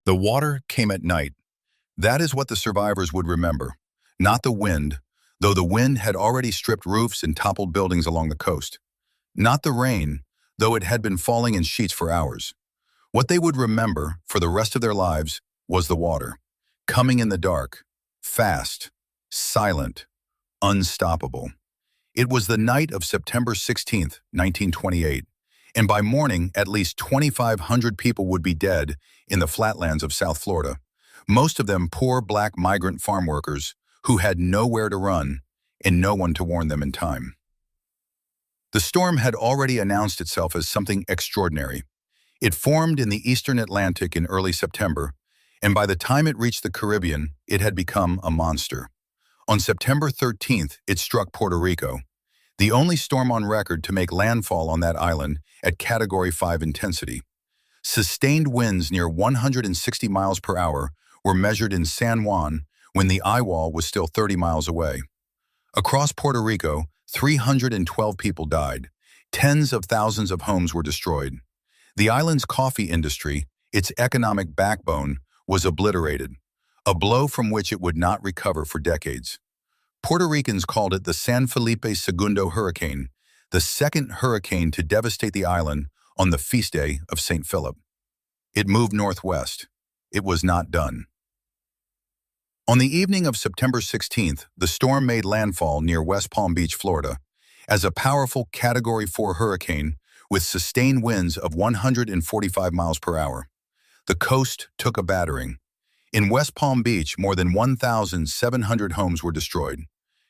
The water came at night. That is what the survivors would remember, not the wind, though the wind had already stripped roofs and toppled buildings along the coast. Not the rain, though it had been falling in sheets for hours. What they would remember for the rest of their lives was the water, coming in the dark, fast, silent, unstoppable. It was the night of September 16th, 1928, and by morning at least 2,500 people would be dead in the flatlands of South Florida, most of them poor black migrant farm workers who had nowhere to run and no one to warn them in time. The storm had already announced itself as something extraordinary. It formed in the eastern Atlantic in early September, and by the time it reached the Caribbean, it had become a monster. On September 13th, it struck Puerto Rico, the only storm on record to make landfall on that island at Category 5 intensity. Sustained winds near 160 miles per hour were measured in San Juan when the eye wall was still 30 miles away. Across Puerto Rico, 312 people died. Tens of thousands of homes were destroyed. The island's coffee industry, its economic backbone, was obliterated, a blow from which it would not recover for decades. Puerto Ricans called it the San Felipe II hurricane, the second hurricane to devastate the island on the feast day of St. Philip. It moved northwest. It was not done. On the evening of September 16th, the storm made landfall near West Palm Beach, Florida, as a powerful Category 4 hurricane with sustained winds of 145 miles per hour. The coast took a battering. In West Palm Beach, more than 1,700 homes were destroyed.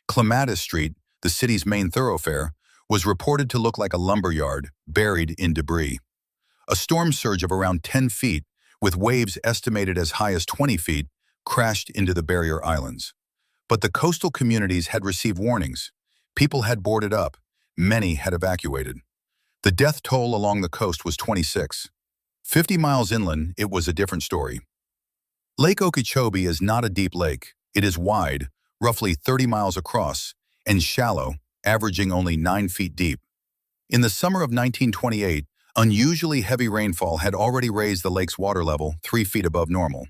Clematis Street, the city's main thoroughfare, was reported to look like a lumberyard buried in debris. A storm surge of around 10 feet, with waves estimated as high as 20 feet, crashed into the barrier islands. But the coastal communities had received warnings. People had boarded up. Many had evacuated. The death toll along the coast was 26. 50 miles inland, it was a different story. Lake Okeechobee is not a deep lake. It is wide, roughly 30 miles across, and shallow, averaging only 9 feet deep. In the summer of 1928, unusually heavy rainfall had already raised the lake's water level 3 feet above normal.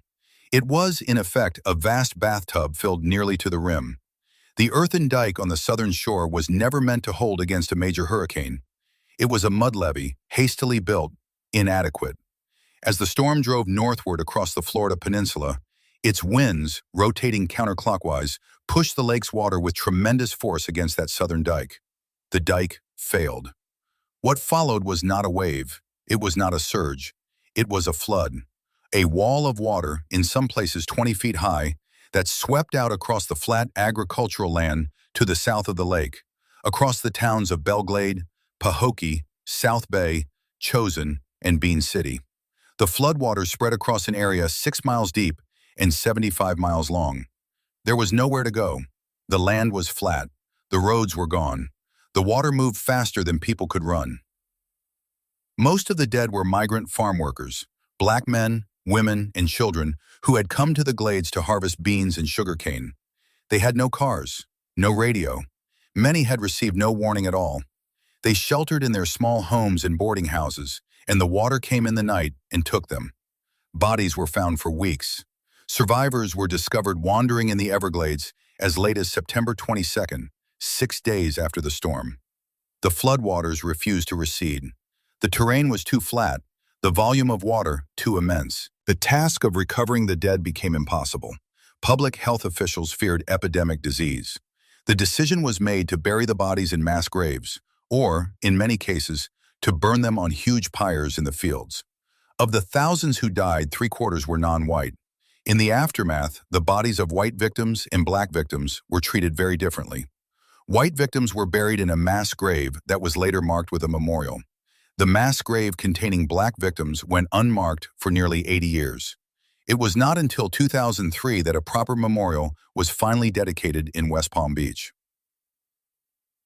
It was, in effect, a vast bathtub filled nearly to the rim. The earthen dike on the southern shore was never meant to hold against a major hurricane. It was a mud levee, hastily built, inadequate. As the storm drove northward across the Florida peninsula, its winds, rotating counterclockwise, pushed the lake's water with tremendous force against that southern dike. The dike failed. What followed was not a wave. It was not a surge. It was a flood. A wall of water, in some places 20 feet high, that swept out across the flat agricultural land to the south of the lake, across the towns of Belglade, Pahokee, South Bay, Chosin, and Bean City. The floodwaters spread across an area 6 miles deep and 75 miles long. There was nowhere to go. The land was flat. The roads were gone. The water moved faster than people could run. Most of the dead were migrant farm workers, black men, women, and children who had come to the glades to harvest beans and sugarcane. They had no cars, no radio. Many had received no warning at all. They sheltered in their small homes and boarding houses, and the water came in the night and took them. Bodies were found for weeks. Survivors were discovered wandering in the Everglades as late as September 22nd, 6 days after the storm. The floodwaters refused to recede. The terrain was too flat, the volume of water too immense. The task of recovering the dead became impossible. Public health officials feared epidemic disease. The decision was made to bury the bodies in mass graves, or, in many cases, to burn them on huge pyres in the fields. Of the thousands who died, 3/4 were non-white. In the aftermath, the bodies of white victims and black victims were treated very differently. White victims were buried in a mass grave that was later marked with a memorial. The mass grave containing black victims went unmarked for nearly 80 years. It was not until 2003 that a proper memorial was finally dedicated in West Palm Beach.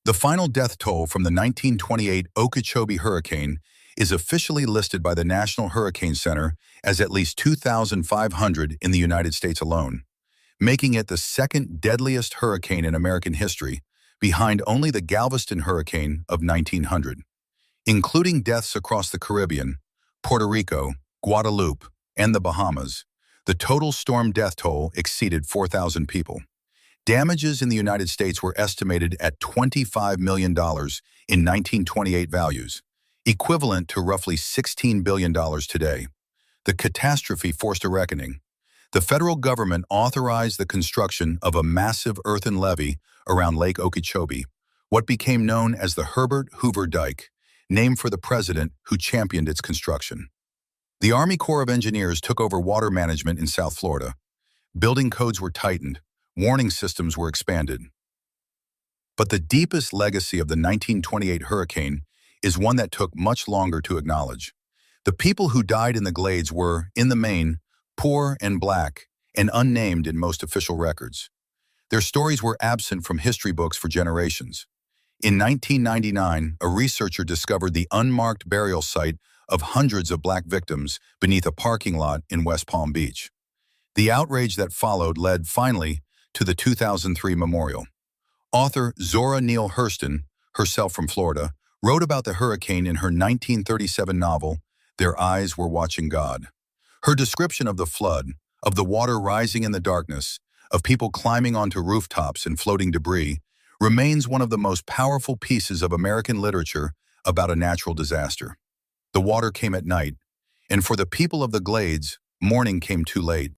The final death toll from the 1928 Okeechobee hurricane is officially listed by the National Hurricane Center as at least 2,500 in the United States alone, making it the second deadliest hurricane in American history, behind only the Galveston hurricane of 1900. Including deaths across the Caribbean, Puerto Rico, Guadeloupe, and the Bahamas, The total storm death toll exceeded 4,000 people. Damages in the United States were estimated at $25 million in 1928 values, equivalent to roughly $16 billion today. The catastrophe forced a reckoning. The federal government authorized the construction of a massive earthen levee around Lake Okeechobee, what became known as the Herbert Hoover Dike, named for the president who championed its construction. The Army Corps of Engineers took over water management in South Florida. Building codes were tightened, warning systems were expanded. But the deepest legacy of the 1928 hurricane is one that took much longer to acknowledge. The people who died in the Glades were, in the main, poor and black, and unnamed in most official records. Their stories were absent from history books for generations. In 1999, a researcher discovered the unmarked burial site of hundreds of black victims beneath a parking lot in West Palm Beach. The outrage that followed led, finally, to the 2003 memorial. Author Zora Neale Hurston, herself from Florida, wrote about the hurricane in her 1937 novel, Their Eyes Were Watching God. Her description of the flood, of the water rising in the darkness, of people climbing onto rooftops and floating debris, remains one of the most powerful pieces of American literature about a natural disaster. The water came at night, and for the people of the Glades, morning came too late.